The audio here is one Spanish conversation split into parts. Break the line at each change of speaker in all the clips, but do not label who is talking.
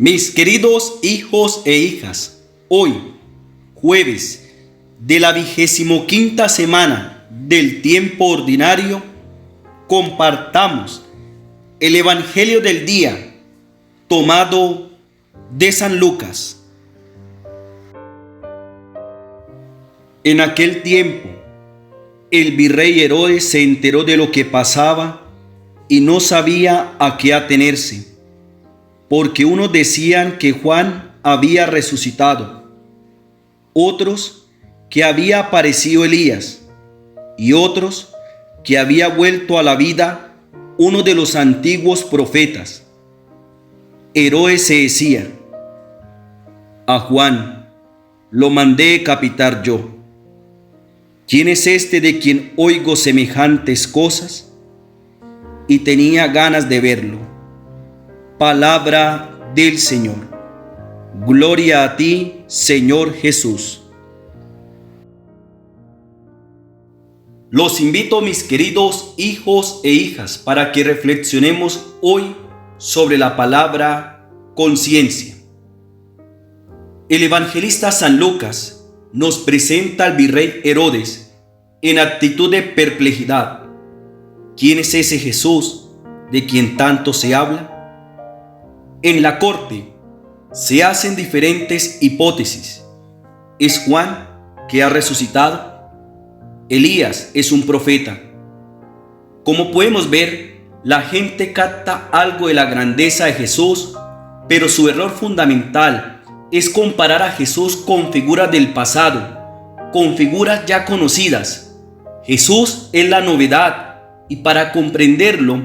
Mis queridos hijos e hijas, hoy, jueves de la 25ª semana del tiempo ordinario, compartamos el Evangelio del día tomado de San Lucas. En aquel tiempo, el virrey Herodes se enteró de lo que pasaba y no sabía a qué atenerse, porque unos decían que Juan había resucitado, otros que había aparecido Elías, y otros que había vuelto a la vida uno de los antiguos profetas. Herodes se decía: a Juan lo mandé decapitar yo. ¿Quién es este de quien oigo semejantes cosas? Y tenía ganas de verlo. Palabra del Señor. Gloria a ti, Señor Jesús. Los invito, mis queridos hijos e hijas, para que reflexionemos hoy sobre la palabra conciencia. El evangelista San Lucas nos presenta al virrey Herodes en actitud de perplejidad. ¿Quién es ese Jesús de quien tanto se habla? En la corte se hacen diferentes hipótesis. ¿Es Juan que ha resucitado? ¿Elías es un profeta? Como podemos ver, la gente capta algo de la grandeza de Jesús, pero su error fundamental es comparar a Jesús con figuras del pasado, con figuras ya conocidas. Jesús es la novedad, y para comprenderlo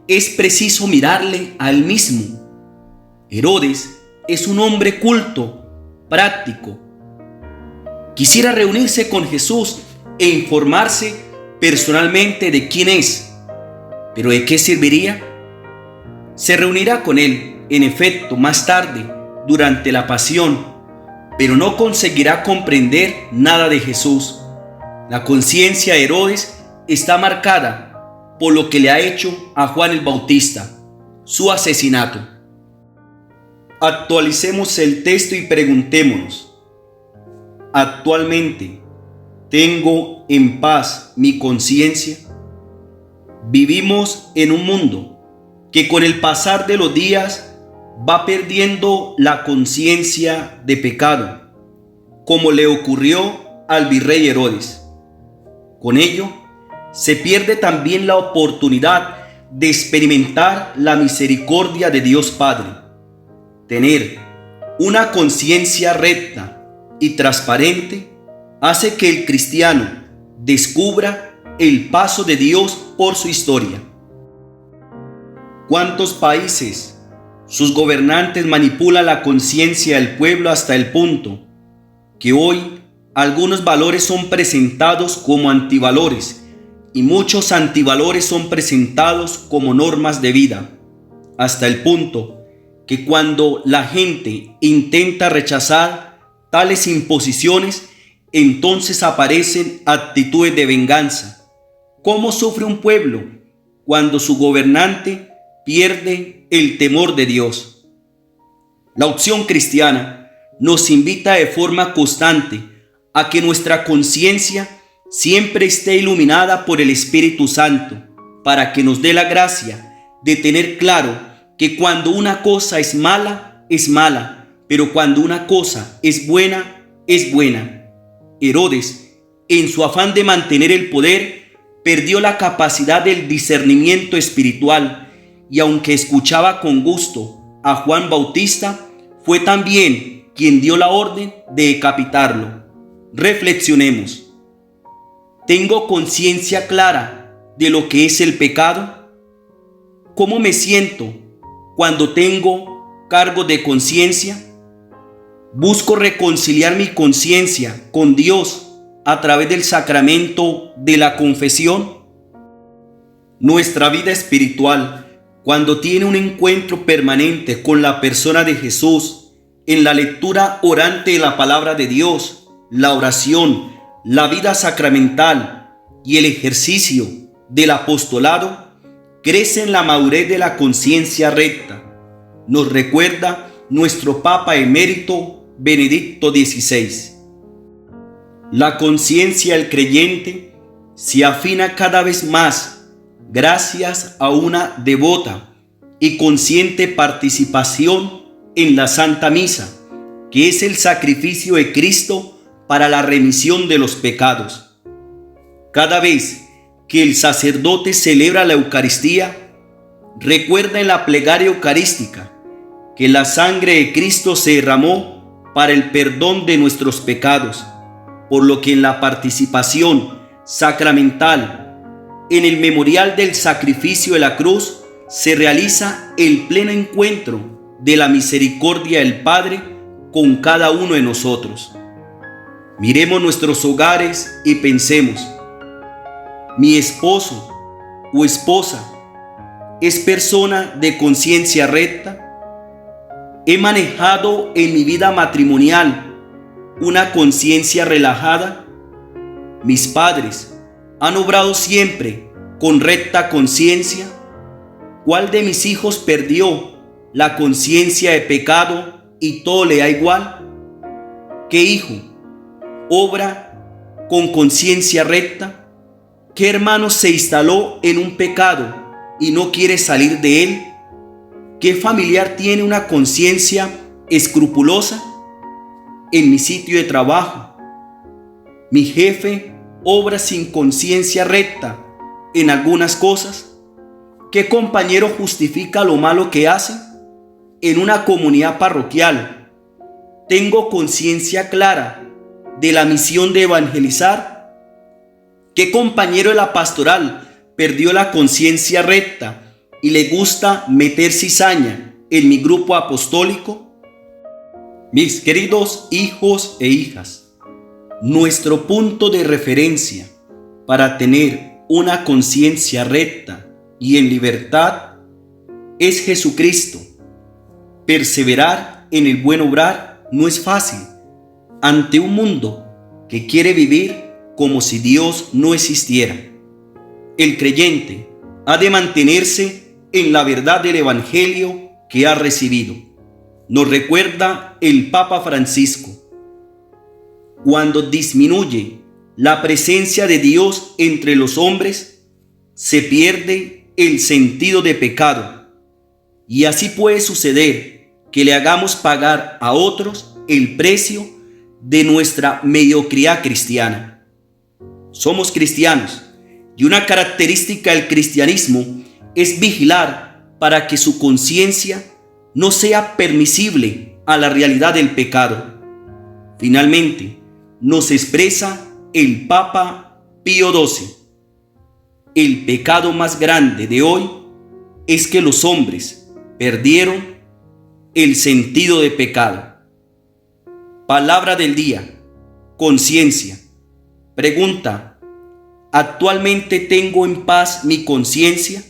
es preciso mirarle a él mismo. Herodes es un hombre culto, práctico. Quisiera reunirse con Jesús e informarse personalmente de quién es. ¿Pero de qué serviría? Se reunirá con él, en efecto, más tarde, durante la pasión, pero no conseguirá comprender nada de Jesús. La conciencia de Herodes está marcada por lo que le ha hecho a Juan el Bautista, su asesinato. Actualicemos el texto y preguntémonos: ¿actualmente tengo en paz mi conciencia? Vivimos en un mundo que con el pasar de los días va perdiendo la conciencia de pecado, como le ocurrió al virrey Herodes. Con ello, se pierde también la oportunidad de experimentar la misericordia de Dios Padre. Tener una conciencia recta y transparente hace que el cristiano descubra el paso de Dios por su historia. ¿Cuántos países sus gobernantes manipulan la conciencia del pueblo hasta el punto que hoy algunos valores son presentados como antivalores y muchos antivalores son presentados como normas de vida? Hasta el punto que cuando la gente intenta rechazar tales imposiciones, entonces aparecen actitudes de venganza. ¿Cómo sufre un pueblo cuando su gobernante pierde el temor de Dios? La opción cristiana nos invita de forma constante a que nuestra conciencia siempre esté iluminada por el Espíritu Santo, para que nos dé la gracia de tener claro que cuando una cosa es mala, pero cuando una cosa es buena, es buena. Herodes, en su afán de mantener el poder, perdió la capacidad del discernimiento espiritual, y aunque escuchaba con gusto a Juan Bautista, fue también quien dio la orden de decapitarlo. Reflexionemos. ¿Tengo conciencia clara de lo que es el pecado? ¿Cómo me siento cuando tengo cargo de conciencia? ¿Busco reconciliar mi conciencia con Dios a través del sacramento de la confesión? Nuestra vida espiritual, cuando tiene un encuentro permanente con la persona de Jesús, en la lectura orante de la palabra de Dios, la oración, la vida sacramental y el ejercicio del apostolado, crece en la madurez de la conciencia recta. Nos recuerda nuestro Papa emérito Benedicto XVI. La conciencia del creyente se afina cada vez más gracias a una devota y consciente participación en la Santa Misa, que es el sacrificio de Cristo para la remisión de los pecados. Cada vez que el sacerdote celebra la Eucaristía, recuerda en la plegaria eucarística que la sangre de Cristo se derramó para el perdón de nuestros pecados, por lo que en la participación sacramental en el memorial del sacrificio de la cruz se realiza el pleno encuentro de la misericordia del Padre con cada uno de nosotros. Miremos nuestros hogares y pensemos: mi esposo o esposa es persona de conciencia recta. ¿He manejado en mi vida matrimonial una conciencia relajada? ¿Mis padres han obrado siempre con recta conciencia? ¿Cuál de mis hijos perdió la conciencia de pecado y todo le da igual? ¿Qué hijo obra con conciencia recta? ¿Qué hermano se instaló en un pecado y no quiere salir de él? ¿Qué familiar tiene una conciencia escrupulosa? En mi sitio de trabajo, mi jefe obra sin conciencia recta en algunas cosas. ¿Qué compañero justifica lo malo que hace? En una comunidad parroquial, ¿tengo conciencia clara de la misión de evangelizar? ¿Qué compañero de la pastoral perdió la conciencia recta y le gusta meter cizaña en mi grupo apostólico? Mis queridos hijos e hijas, nuestro punto de referencia para tener una conciencia recta y en libertad es Jesucristo. Perseverar en el buen obrar no es fácil ante un mundo que quiere vivir como si Dios no existiera. El creyente ha de mantenerse en la verdad del Evangelio que ha recibido. Nos recuerda el Papa Francisco: cuando disminuye la presencia de Dios entre los hombres, se pierde el sentido de pecado, y así puede suceder que le hagamos pagar a otros el precio de nuestra mediocridad cristiana. Somos cristianos, y una característica del cristianismo es vigilar para que su conciencia no sea permisible a la realidad del pecado. Finalmente, nos expresa el Papa Pío XII: el pecado más grande de hoy es que los hombres perdieron el sentido de pecado. Palabra del día: conciencia. Pregunta: ¿actualmente tengo en paz mi conciencia?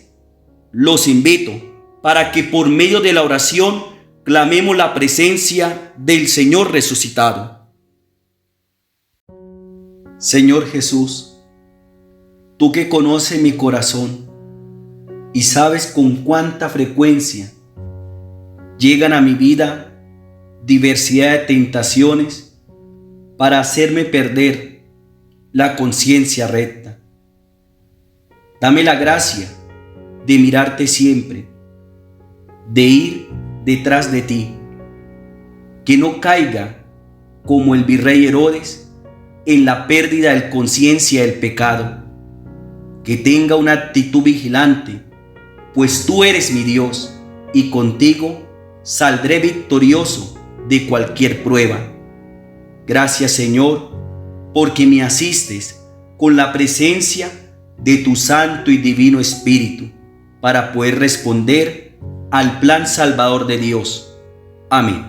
Los invito para que por medio de la oración clamemos la presencia del Señor resucitado. Señor Jesús, tú que conoces mi corazón y sabes con cuánta frecuencia llegan a mi vida diversidad de tentaciones para hacerme perder la conciencia recta. Dame la gracia de mirarte siempre, de ir detrás de ti, que no caiga como el virrey Herodes en la pérdida de conciencia del pecado, que tenga una actitud vigilante, pues tú eres mi Dios y contigo saldré victorioso de cualquier prueba. Gracias, Señor, porque me asistes con la presencia de tu Santo y Divino Espíritu para poder responder al plan salvador de Dios. Amén.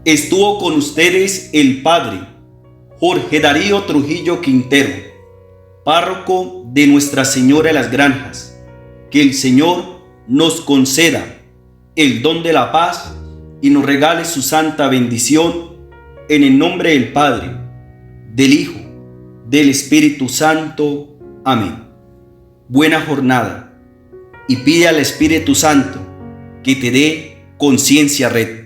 Estuvo con ustedes el Padre Jorge Darío Trujillo Quintero, párroco de Nuestra Señora de las Granjas. Que el Señor nos conceda el don de la paz y nos regale su santa bendición, en el nombre del Padre, del Hijo, del Espíritu Santo. Amén. Buena jornada, y pide al Espíritu Santo que te dé Conciencia Red.